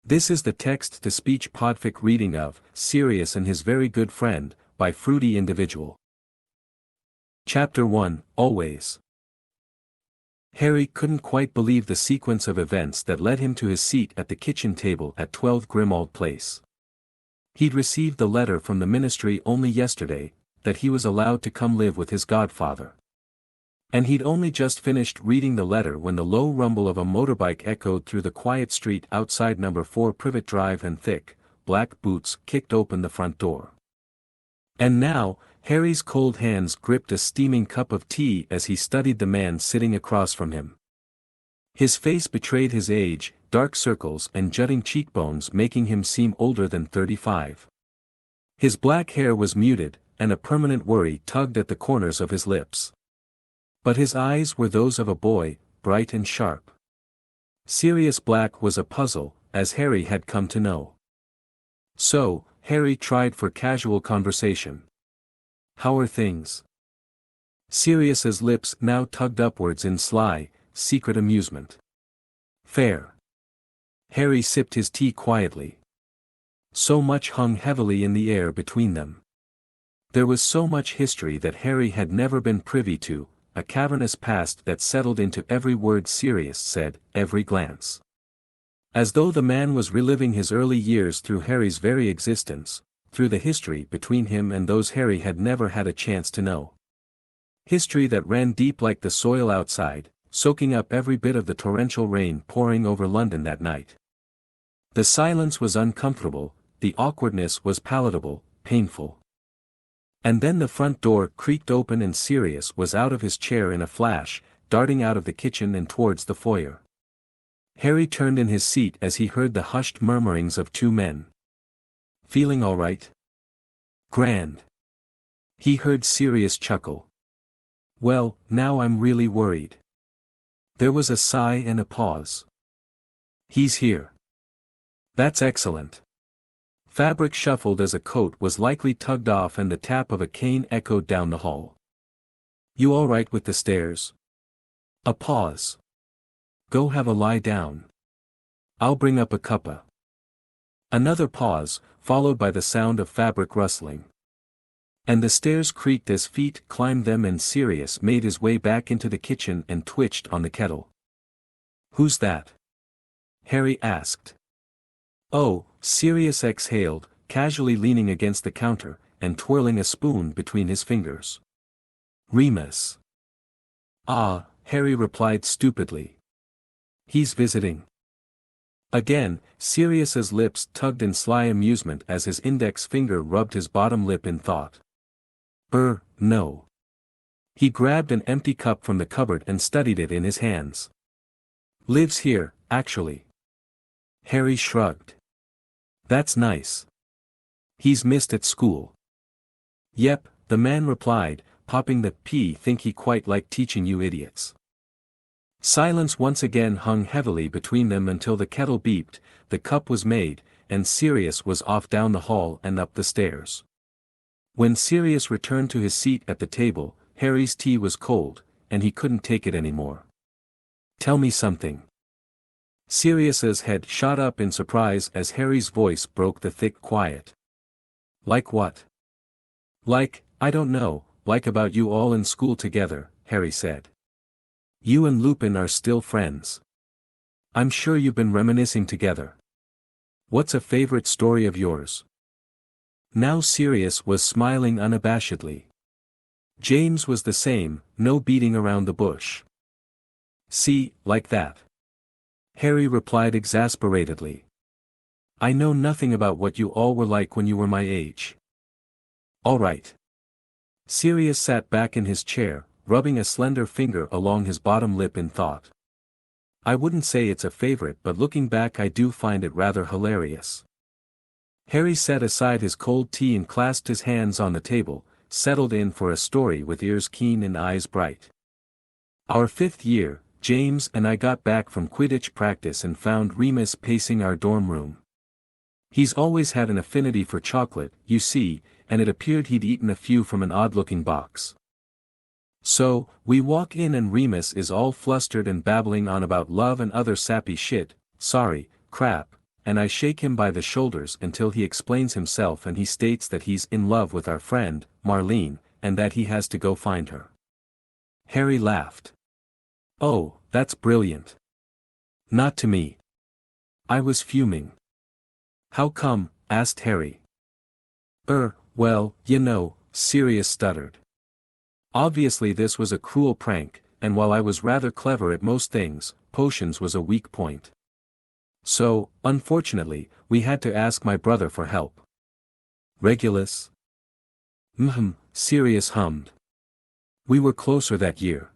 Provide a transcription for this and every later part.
This is the text-to-speech podfic reading of Sirius and His Very Good Friend, by Fruity Individual. Chapter 1, Always. Harry couldn't quite believe the sequence of events that led him to his seat at the kitchen table at 12 Grimmauld Place. He'd received the letter from the ministry only yesterday, that he was allowed to come live with his godfather. And he'd only just finished reading the letter when the low rumble of a motorbike echoed through the quiet street outside No. 4 Privet Drive and thick, black boots kicked open the front door. And now, Harry's cold hands gripped a steaming cup of tea as he studied the man sitting across from him. His face betrayed his age, dark circles and jutting cheekbones making him seem older than 35. His black hair was muted, and a permanent worry tugged at the corners of his lips. But his eyes were those of a boy, bright and sharp. Sirius Black was a puzzle, as Harry had come to know. So, Harry tried for casual conversation. "How are things?" Sirius's lips now tugged upwards in sly, secret amusement. "Fair." Harry sipped his tea quietly. So much hung heavily in the air between them. There was so much history that Harry had never been privy to, a cavernous past that settled into every word Sirius said, every glance. As though the man was reliving his early years through Harry's very existence, through the history between him and those Harry had never had a chance to know. History that ran deep like the soil outside, soaking up every bit of the torrential rain pouring over London that night. The silence was uncomfortable, the awkwardness was palatable, painful. And then the front door creaked open and Sirius was out of his chair in a flash, darting out of the kitchen and towards the foyer. Harry turned in his seat as he heard the hushed murmurings of two men. "Feeling all right?" "Grand." He heard Sirius chuckle. "Well, now I'm really worried." There was a sigh and a pause. "He's here." "That's excellent." Fabric shuffled as a coat was likely tugged off and the tap of a cane echoed down the hall. "You all right with the stairs?" A pause. "Go have a lie down. I'll bring up a cuppa." Another pause, followed by the sound of fabric rustling. And the stairs creaked as feet climbed them and Sirius made his way back into the kitchen and twitched on the kettle. "Who's that?" Harry asked. "Oh," Sirius exhaled, casually leaning against the counter, and twirling a spoon between his fingers. "Remus." "Ah," Harry replied stupidly. "He's visiting." Again, Sirius's lips tugged in sly amusement as his index finger rubbed his bottom lip in thought. No." He grabbed an empty cup from the cupboard and studied it in his hands. "Lives here, actually." Harry shrugged. "That's nice. He's missed at school." "Yep," the man replied, popping the think he quite liked teaching you idiots." Silence once again hung heavily between them until the kettle beeped, the cup was made, and Sirius was off down the hall and up the stairs. When Sirius returned to his seat at the table, Harry's tea was cold, and he couldn't take it anymore. "Tell me something." Sirius's head shot up in surprise as Harry's voice broke the thick quiet. "Like what?" "Like, I don't know, like about you all in school together," Harry said. "You and Lupin are still friends. I'm sure you've been reminiscing together. What's a favorite story of yours?" Now Sirius was smiling unabashedly. James was the same, no beating around the bush. "See, like that." Harry replied exasperatedly. "I know nothing about what you all were like when you were my age." "All right." Sirius sat back in his chair, rubbing a slender finger along his bottom lip in thought. "I wouldn't say it's a favorite, but looking back I do find it rather hilarious." Harry set aside his cold tea and clasped his hands on the table, settled in for a story with ears keen and eyes bright. "Our 5th year, James and I got back from Quidditch practice and found Remus pacing our dorm room. He's always had an affinity for chocolate, you see, and it appeared he'd eaten a few from an odd-looking box. So, we walk in and Remus is all flustered and babbling on about love and other sappy shit, sorry, crap, and I shake him by the shoulders until he explains himself and he states that he's in love with our friend, Marlene, and that he has to go find her. Harry laughed. Oh, that's brilliant. Not to me. I was fuming. How come? Asked Harry. Well, you know, Sirius stuttered. Obviously this was a cruel prank, and while I was rather clever at most things, potions was a weak point. So, unfortunately, we had to ask my brother for help. Regulus? Sirius hummed. We were closer that year.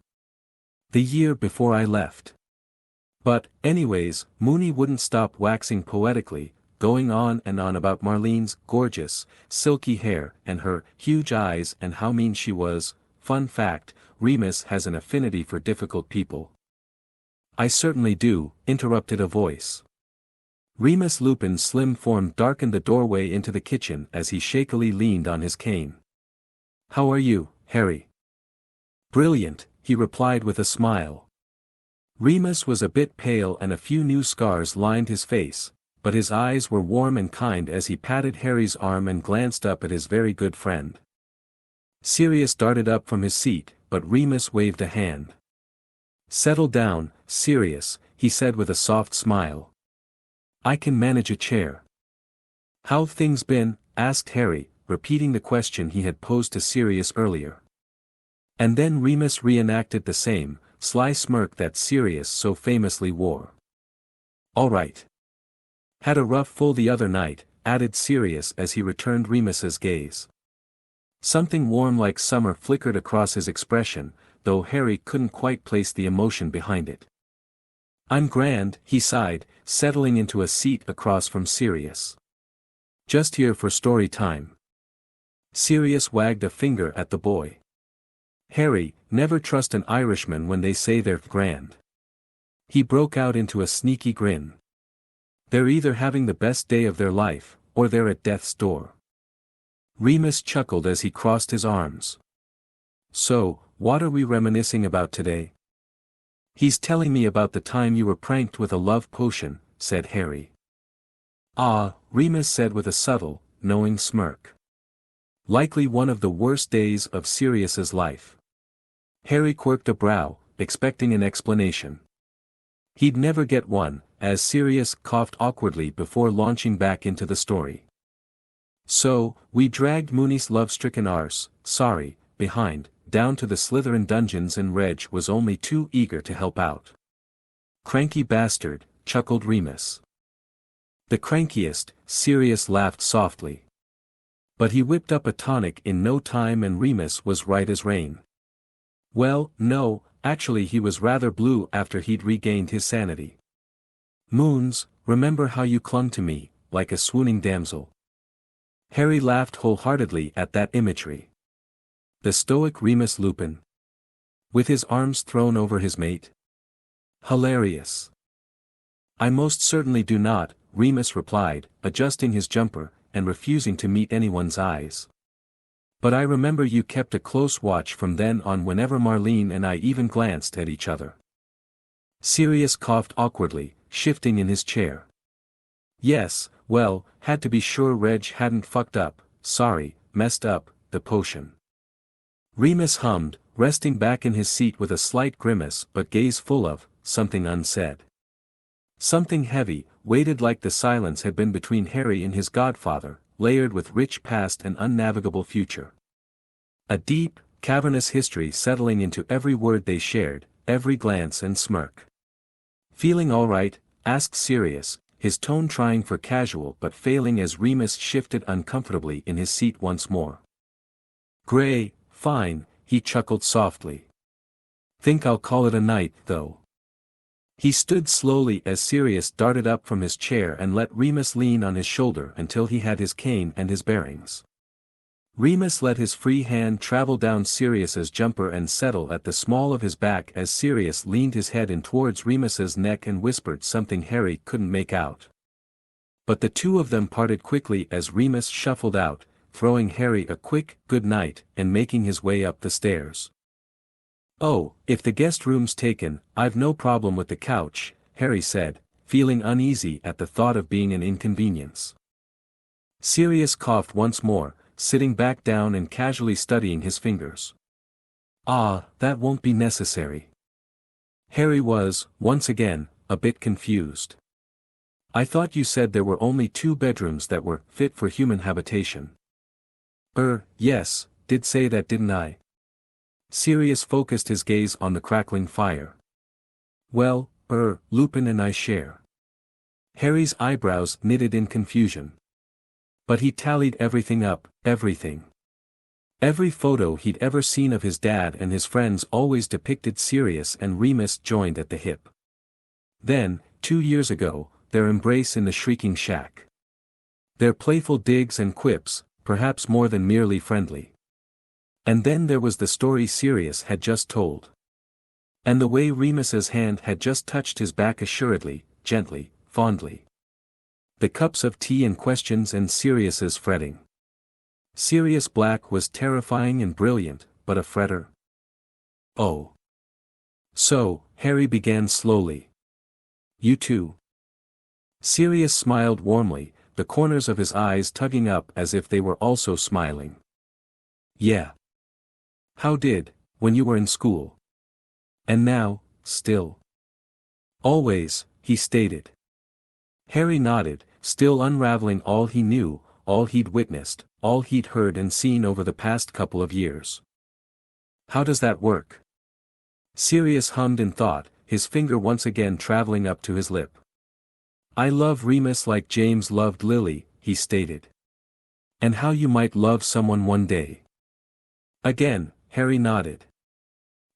The year before I left. But, anyways, Mooney wouldn't stop waxing poetically, going on and on about Marlene's gorgeous, silky hair and her huge eyes and how mean she was. Fun fact, Remus has an affinity for difficult people. I certainly do, interrupted a voice. Remus Lupin's slim form darkened the doorway into the kitchen as he shakily leaned on his cane. How are you, Harry? Brilliant, he replied with a smile. Remus was a bit pale and a few new scars lined his face, but his eyes were warm and kind as he patted Harry's arm and glanced up at his very good friend. Sirius darted up from his seat, but Remus waved a hand. Settle down, Sirius, he said with a soft smile. I can manage a chair. How've things been? Asked Harry, repeating the question he had posed to Sirius earlier. And then Remus reenacted the same, sly smirk that Sirius so famously wore. All right. Had a rough full the other night, added Sirius as he returned Remus's gaze. Something warm like summer flickered across his expression, though Harry couldn't quite place the emotion behind it. I'm grand, he sighed, settling into a seat across from Sirius. Just here for story time. Sirius wagged a finger at the boy. Harry, never trust an Irishman when they say they're grand. He broke out into a sneaky grin. They're either having the best day of their life, or they're at death's door. Remus chuckled as he crossed his arms. So, what are we reminiscing about today? He's telling me about the time you were pranked with a love potion, said Harry. Ah, Remus said with a subtle, knowing smirk. Likely one of the worst days of Sirius's life. Harry quirked a brow, expecting an explanation. He'd never get one, as Sirius coughed awkwardly before launching back into the story. So, we dragged Mooney's love-stricken arse, behind, down to the Slytherin dungeons and Reg was only too eager to help out. Cranky bastard, chuckled Remus. The crankiest, Sirius laughed softly. But he whipped up a tonic in no time and Remus was right as rain. Well, no, actually he was rather blue after he'd regained his sanity. Moons, remember how you clung to me, like a swooning damsel? Harry laughed wholeheartedly at that imagery. The stoic Remus Lupin. With his arms thrown over his mate. Hilarious. I most certainly do not, Remus replied, adjusting his jumper, and refusing to meet anyone's eyes. But I remember you kept a close watch from then on whenever Marlene and I even glanced at each other. Sirius coughed awkwardly, shifting in his chair. Yes, well, had to be sure Reg hadn't fucked up, messed up, the potion. Remus hummed, resting back in his seat with a slight grimace but gaze full of, something unsaid. Something heavy, weighted like the silence had been between Harry and his godfather, layered with rich past and unnavigable future. A deep, cavernous history settling into every word they shared, every glance and smirk. Feeling all right? Asked Sirius, his tone trying for casual but failing as Remus shifted uncomfortably in his seat once more. Gray, fine, he chuckled softly. Think I'll call it a night, though. He stood slowly as Sirius darted up from his chair and let Remus lean on his shoulder until he had his cane and his bearings. Remus let his free hand travel down Sirius's jumper and settle at the small of his back as Sirius leaned his head in towards Remus's neck and whispered something Harry couldn't make out. But the two of them parted quickly as Remus shuffled out, throwing Harry a quick good night and making his way up the stairs. Oh, if the guest room's taken, I've no problem with the couch, Harry said, feeling uneasy at the thought of being an inconvenience. Sirius coughed once more, sitting back down and casually studying his fingers. "Ah, that won't be necessary." Harry was, once again, a bit confused. "I thought you said there were only 2 bedrooms that were fit for human habitation." Yes, did say that, didn't I?" Sirius focused his gaze on the crackling fire. "Well, Lupin and I share." Harry's eyebrows knitted in confusion. But he tallied everything up, everything. Every photo he'd ever seen of his dad and his friends always depicted Sirius and Remus joined at the hip. Then, 2 years ago, their embrace in the shrieking shack. Their playful digs and quips, perhaps more than merely friendly. And then there was the story Sirius had just told. And the way Remus's hand had just touched his back assuredly, gently, fondly. The cups of tea and questions and Sirius's fretting. Sirius Black was terrifying and brilliant, but a fretter. "Oh. So," Harry began slowly. "You too?" Sirius smiled warmly, the corners of his eyes tugging up as if they were also smiling. "Yeah. How did, when you were in school? And now, still?" "Always," he stated. Harry nodded, still unraveling all he knew, all he'd witnessed, all he'd heard and seen over the past couple of years. "How does that work?" Sirius hummed in thought, his finger once again traveling up to his lip. "I love Remus like James loved Lily," he stated. "And how you might love someone one day." Again, Harry nodded.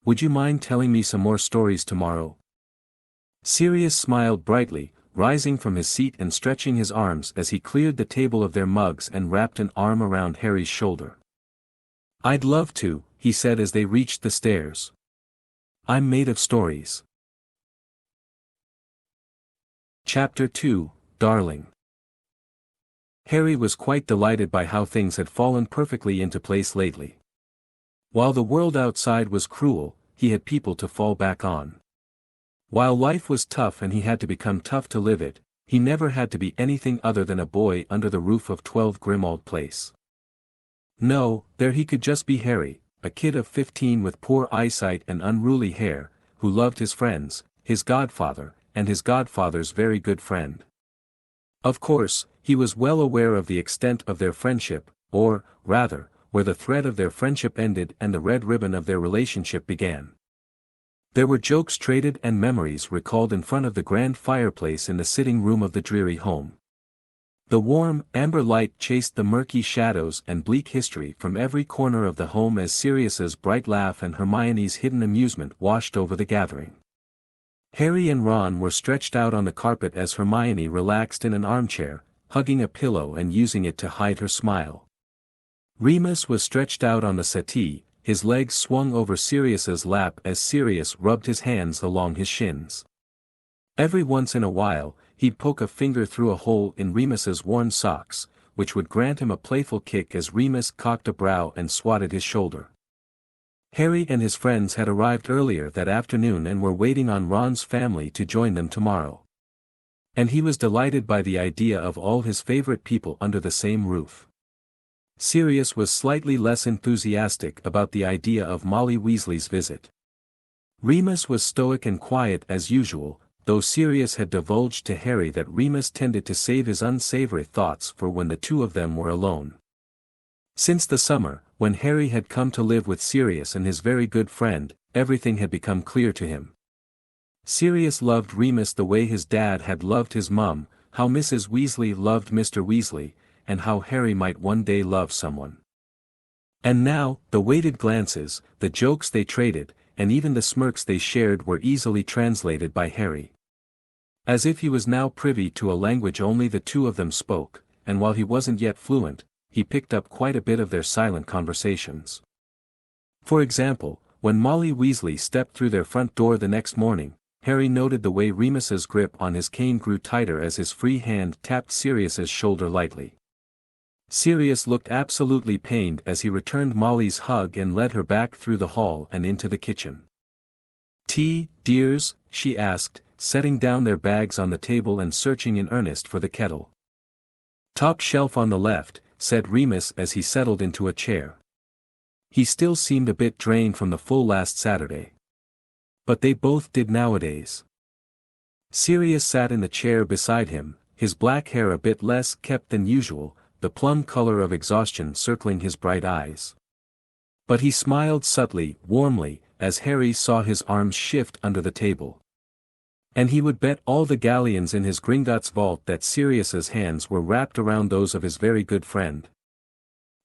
"Would you mind telling me some more stories tomorrow?" Sirius smiled brightly, rising from his seat and stretching his arms as he cleared the table of their mugs and wrapped an arm around Harry's shoulder. "I'd love to," he said as they reached the stairs. "I'm made of stories." Chapter 2, Darling. Harry was quite delighted by how things had fallen perfectly into place lately. While the world outside was cruel, he had people to fall back on. While life was tough and he had to become tough to live it, he never had to be anything other than a boy under the roof of 12 Grimmauld Place. No, there he could just be Harry, a kid of 15 with poor eyesight and unruly hair, who loved his friends, his godfather, and his godfather's very good friend. Of course, he was well aware of the extent of their friendship, or, rather, where the thread of their friendship ended and the red ribbon of their relationship began. There were jokes traded and memories recalled in front of the grand fireplace in the sitting room of the dreary home. The warm, amber light chased the murky shadows and bleak history from every corner of the home as Sirius's bright laugh and Hermione's hidden amusement washed over the gathering. Harry and Ron were stretched out on the carpet as Hermione relaxed in an armchair, hugging a pillow and using it to hide her smile. Remus was stretched out on the settee, his legs swung over Sirius's lap as Sirius rubbed his hands along his shins. Every once in a while, he'd poke a finger through a hole in Remus's worn socks, which would grant him a playful kick as Remus cocked a brow and swatted his shoulder. Harry and his friends had arrived earlier that afternoon and were waiting on Ron's family to join them tomorrow. And he was delighted by the idea of all his favorite people under the same roof. Sirius was slightly less enthusiastic about the idea of Molly Weasley's visit. Remus was stoic and quiet as usual, though Sirius had divulged to Harry that Remus tended to save his unsavory thoughts for when the two of them were alone. Since the summer, when Harry had come to live with Sirius and his very good friend, everything had become clear to him. Sirius loved Remus the way his dad had loved his mum, how Mrs. Weasley loved Mr. Weasley, and how Harry might one day love someone. And now, the weighted glances, the jokes they traded, and even the smirks they shared were easily translated by Harry. As if he was now privy to a language only the two of them spoke, and while he wasn't yet fluent, he picked up quite a bit of their silent conversations. For example, when Molly Weasley stepped through their front door the next morning, Harry noted the way Remus's grip on his cane grew tighter as his free hand tapped Sirius's shoulder lightly. Sirius looked absolutely pained as he returned Molly's hug and led her back through the hall and into the kitchen. "Tea, dears?" she asked, setting down their bags on the table and searching in earnest for the kettle. "Top shelf on the left," said Remus as he settled into a chair. He still seemed a bit drained from the full last Saturday. But they both did nowadays. Sirius sat in the chair beside him, his black hair a bit less kept than usual, the plum color of exhaustion circling his bright eyes. But he smiled subtly, warmly, as Harry saw his arms shift under the table. And he would bet all the galleons in his Gringotts vault that Sirius's hands were wrapped around those of his very good friend.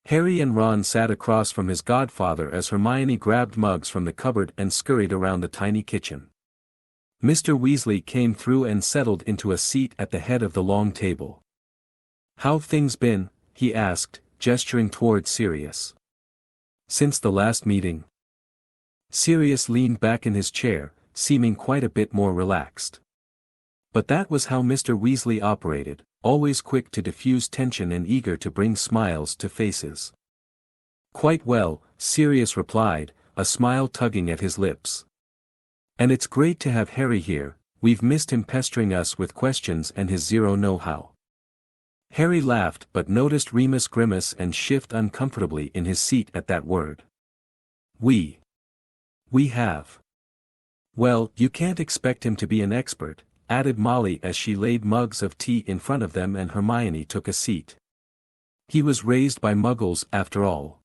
Harry and Ron sat across from his godfather as Hermione grabbed mugs from the cupboard and scurried around the tiny kitchen. Mr. Weasley came through and settled into a seat at the head of the long table. "How've things been?" he asked, gesturing toward Sirius. "Since the last meeting?" Sirius leaned back in his chair, seeming quite a bit more relaxed. But that was how Mr. Weasley operated, always quick to diffuse tension and eager to bring smiles to faces. "Quite well," Sirius replied, a smile tugging at his lips. "And it's great to have Harry here, we've missed him pestering us with questions and his zero know-how." Harry laughed but noticed Remus grimace and shift uncomfortably in his seat at that word. We have. "Well, you can't expect him to be an expert," added Molly as she laid mugs of tea in front of them and Hermione took a seat. "He was raised by Muggles after all."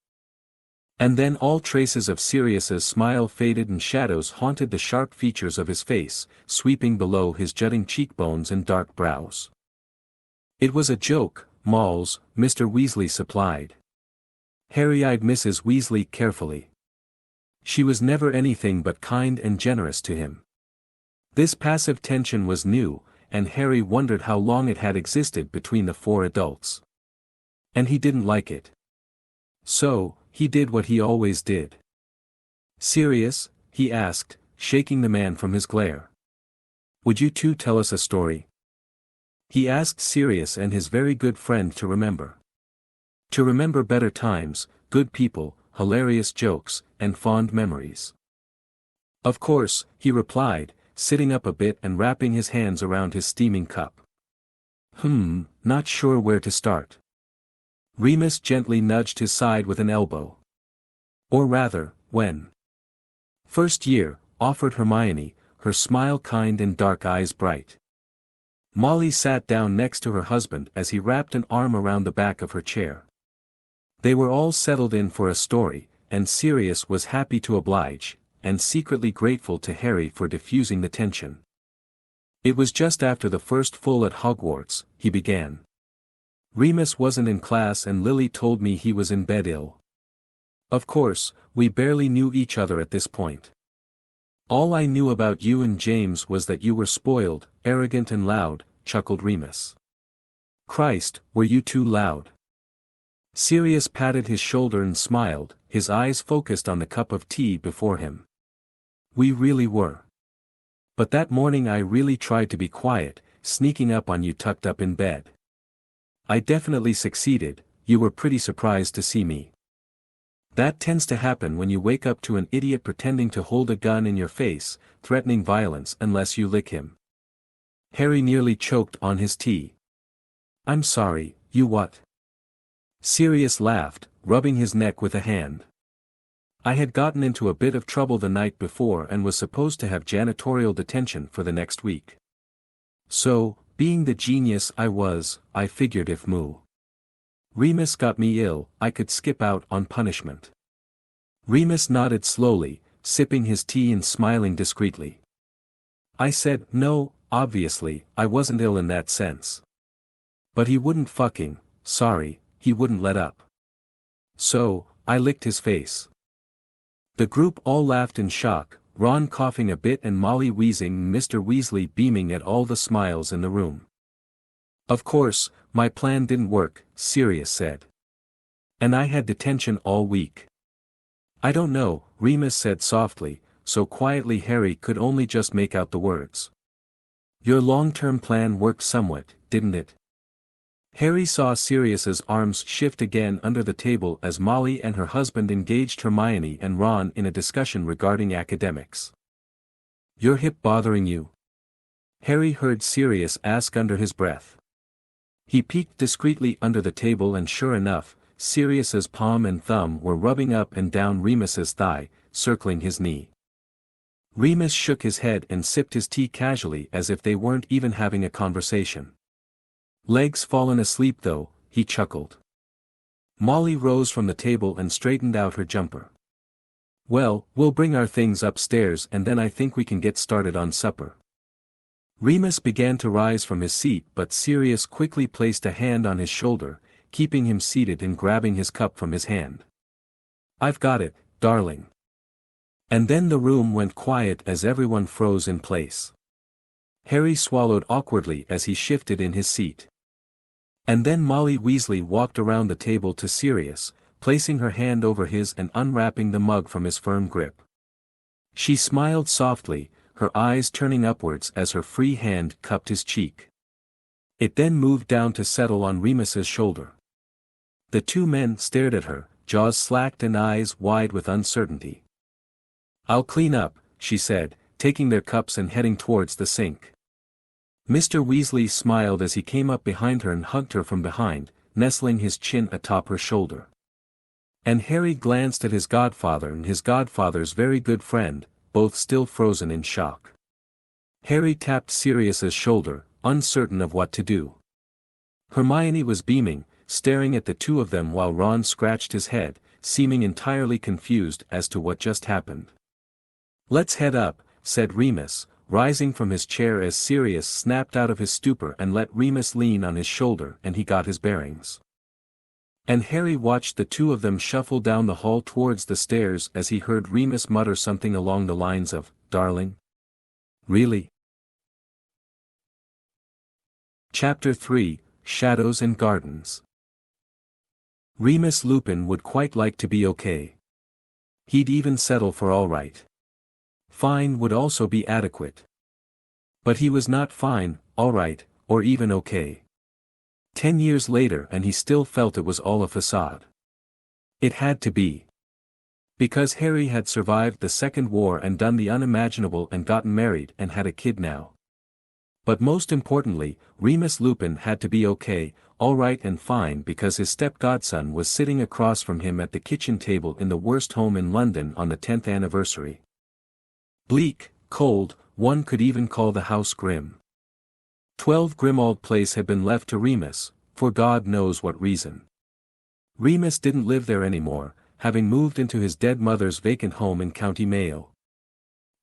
And then all traces of Sirius's smile faded and shadows haunted the sharp features of his face, sweeping below his jutting cheekbones and dark brows. "It was a joke, Malls," Mr. Weasley supplied. Harry eyed Mrs. Weasley carefully. She was never anything but kind and generous to him. This passive tension was new, and Harry wondered how long it had existed between the four adults. And he didn't like it. So, he did what he always did. "Sirius," he asked, shaking the man from his glare. "Would you two tell us a story?" He asked Sirius and his very good friend to remember. To remember better times, good people, hilarious jokes, and fond memories. "Of course," he replied, sitting up a bit and wrapping his hands around his steaming cup. Not sure where to start." Remus gently nudged his side with an elbow. "Or rather, when?" "First year," offered Hermione, her smile kind and dark eyes bright. Molly sat down next to her husband as he wrapped an arm around the back of her chair. They were all settled in for a story, and Sirius was happy to oblige, and secretly grateful to Harry for diffusing the tension. "It was just after the first full at Hogwarts," he began. "Remus wasn't in class and Lily told me he was in bed ill. Of course, we barely knew each other at this point. All I knew about you and James was that you were spoiled, arrogant and loud," chuckled Remus. "Christ, were you too loud?" Sirius patted his shoulder and smiled, his eyes focused on the cup of tea before him. "We really were. But that morning I really tried to be quiet, sneaking up on you tucked up in bed. I definitely succeeded, you were pretty surprised to see me. That tends to happen when you wake up to an idiot pretending to hold a gun in your face, threatening violence unless you lick him." Harry nearly choked on his tea. "I'm sorry, you what?" Sirius laughed, rubbing his neck with a hand. "I had gotten into a bit of trouble the night before and was supposed to have janitorial detention for the next week. So, being the genius I was, I figured if Remus got me ill, I could skip out on punishment." Remus nodded slowly, sipping his tea and smiling discreetly. "I said, no, obviously, I wasn't ill in that sense. But he wouldn't he wouldn't let up. So, I licked his face." The group all laughed in shock, Ron coughing a bit and Molly wheezing and Mr. Weasley beaming at all the smiles in the room. "Of course, my plan didn't work," Sirius said. "And I had detention all week." "I don't know," Remus said softly, so quietly Harry could only just make out the words. "Your long-term plan worked somewhat, didn't it?" Harry saw Sirius's arms shift again under the table as Molly and her husband engaged Hermione and Ron in a discussion regarding academics. "Your hip bothering you?" Harry heard Sirius ask under his breath. He peeked discreetly under the table and sure enough, Sirius's palm and thumb were rubbing up and down Remus's thigh, circling his knee. Remus shook his head and sipped his tea casually as if they weren't even having a conversation. Legs fallen asleep though, he chuckled. Molly rose from the table and straightened out her jumper. Well, we'll bring our things upstairs and then I think we can get started on supper. Remus began to rise from his seat but Sirius quickly placed a hand on his shoulder, keeping him seated and grabbing his cup from his hand. I've got it, darling. And then the room went quiet as everyone froze in place. Harry swallowed awkwardly as he shifted in his seat. And then Molly Weasley walked around the table to Sirius, placing her hand over his and unwrapping the mug from his firm grip. She smiled softly, her eyes turning upwards as her free hand cupped his cheek. It then moved down to settle on Remus's shoulder. The two men stared at her, jaws slacked and eyes wide with uncertainty. I'll clean up, she said, taking their cups and heading towards the sink. Mr. Weasley smiled as he came up behind her and hugged her from behind, nestling his chin atop her shoulder. And Harry glanced at his godfather and his godfather's very good friend, both still frozen in shock. Harry tapped Sirius's shoulder, uncertain of what to do. Hermione was beaming, staring at the two of them while Ron scratched his head, seeming entirely confused as to what just happened. Let's head up, said Remus, rising from his chair as Sirius snapped out of his stupor and let Remus lean on his shoulder and he got his bearings. And Harry watched the two of them shuffle down the hall towards the stairs as he heard Remus mutter something along the lines of, "Darling? Really?" Chapter 3, Shadows and Gardens. Remus Lupin would quite like to be okay. He'd even settle for all right. Fine would also be adequate. But he was not fine, all right, or even okay. 10 years later and he still felt it was all a facade. It had to be. Because Harry had survived the Second War and done the unimaginable and gotten married and had a kid now. But most importantly, Remus Lupin had to be okay, all right and fine because his step-godson was sitting across from him at the kitchen table in the worst home in London on the 10th anniversary. Bleak, cold, one could even call the house grim. 12 Grimmauld Place had been left to Remus, for God knows what reason. Remus didn't live there anymore, having moved into his dead mother's vacant home in County Mayo.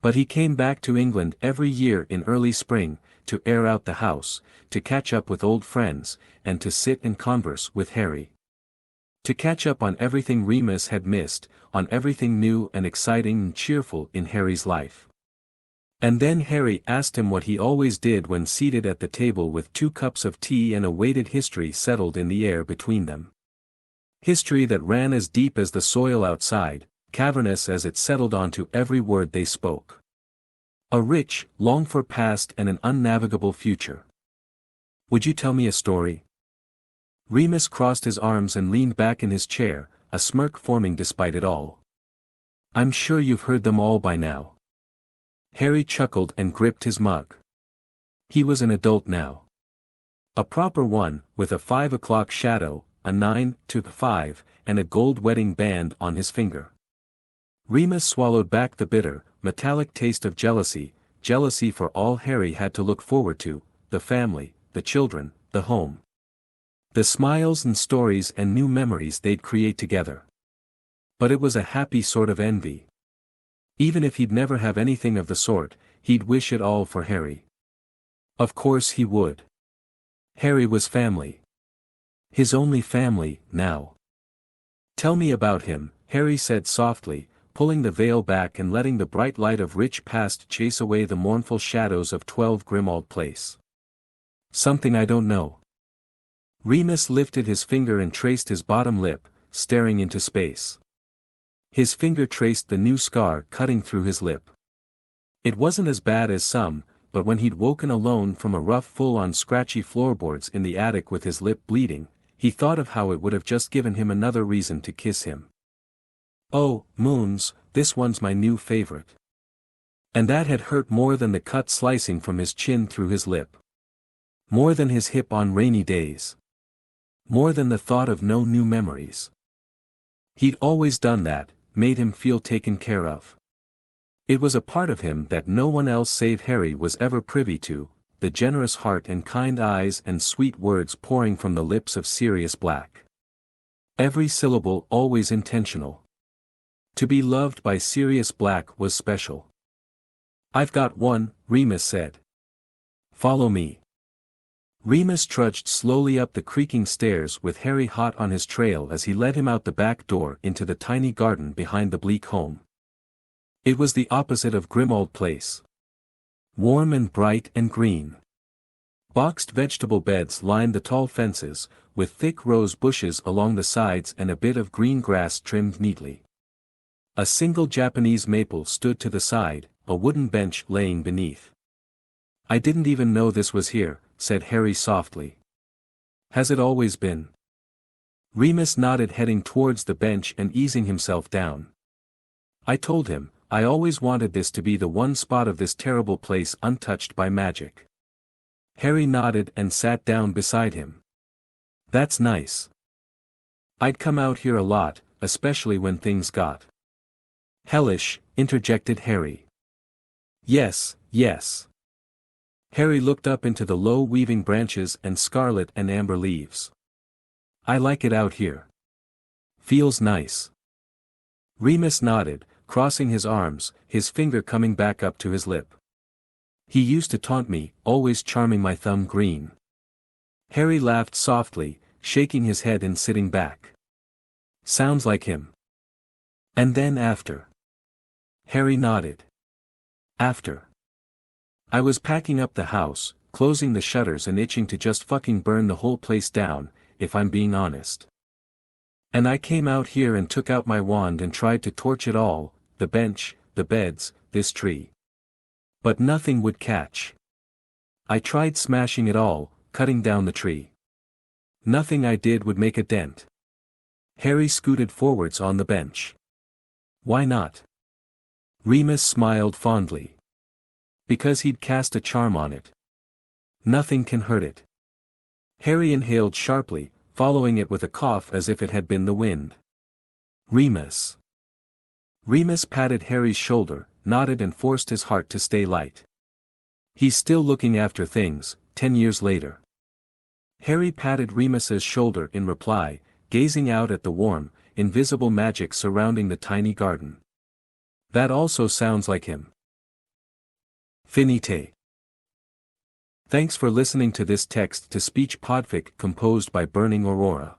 But he came back to England every year in early spring, to air out the house, to catch up with old friends, and to sit and converse with Harry. To catch up on everything Remus had missed, on everything new and exciting and cheerful in Harry's life. And then Harry asked him what he always did when seated at the table with 2 cups of tea and a weighted history settled in the air between them. History that ran as deep as the soil outside, cavernous as it settled onto every word they spoke. A rich, longed-for past and an unnavigable future. Would you tell me a story? Remus crossed his arms and leaned back in his chair, a smirk forming despite it all. I'm sure you've heard them all by now. Harry chuckled and gripped his mug. He was an adult now. A proper one, with a 5 o'clock shadow, a 9 to 5, and a gold wedding band on his finger. Remus swallowed back the bitter, metallic taste of jealousy, jealousy for all Harry had to look forward to, the family, the children, the home. The smiles and stories and new memories they'd create together. But it was a happy sort of envy. Even if he'd never have anything of the sort, he'd wish it all for Harry. Of course he would. Harry was family. His only family, now. Tell me about him, Harry said softly, pulling the veil back and letting the bright light of rich past chase away the mournful shadows of 12 Grimmauld Place. Something I don't know. Remus lifted his finger and traced his bottom lip, staring into space. His finger traced the new scar cutting through his lip. It wasn't as bad as some, but when he'd woken alone from a rough full-on scratchy floorboards in the attic with his lip bleeding, he thought of how it would have just given him another reason to kiss him. Oh, moons, this one's my new favorite. And that had hurt more than the cut slicing from his chin through his lip. More than his hip on rainy days. More than the thought of no new memories. He'd always done that, made him feel taken care of. It was a part of him that no one else save Harry was ever privy to, the generous heart and kind eyes and sweet words pouring from the lips of Sirius Black. Every syllable always intentional. To be loved by Sirius Black was special. "I've got one," Remus said. "Follow me." Remus trudged slowly up the creaking stairs with Harry hot on his trail as he led him out the back door into the tiny garden behind the bleak home. It was the opposite of Grimmauld Place. Warm and bright and green. Boxed vegetable beds lined the tall fences, with thick rose bushes along the sides and a bit of green grass trimmed neatly. A single Japanese maple stood to the side, a wooden bench laying beneath. "I didn't even know this was here," said Harry softly. "Has it always been?" Remus nodded, heading towards the bench and easing himself down. "I told him, I always wanted this to be the one spot of this terrible place untouched by magic." Harry nodded and sat down beside him. "That's nice. I'd come out here a lot, especially when things got hellish," interjected Harry. "Yes, yes." Harry looked up into the low weaving branches and scarlet and amber leaves. "I like it out here. Feels nice." Remus nodded, crossing his arms, his finger coming back up to his lip. "He used to taunt me, always charming my thumb green." Harry laughed softly, shaking his head and sitting back. "Sounds like him." "And then after?" Harry nodded. "After? I was packing up the house, closing the shutters and itching to just fucking burn the whole place down, if I'm being honest. And I came out here and took out my wand and tried to torch it all, the bench, the beds, this tree. But nothing would catch. I tried smashing it all, cutting down the tree. Nothing I did would make a dent." Harry scooted forwards on the bench. "Why not?" Remus smiled fondly. "Because he'd cast a charm on it. Nothing can hurt it." Harry inhaled sharply, following it with a cough as if it had been the wind. "Remus." Remus patted Harry's shoulder, nodded and forced his heart to stay light. "He's still looking after things, 10 years later." Harry patted Remus's shoulder in reply, gazing out at the warm, invisible magic surrounding the tiny garden. "That also sounds like him." Finite. Thanks for listening to this text-to-speech podfic composed by BurningAurora.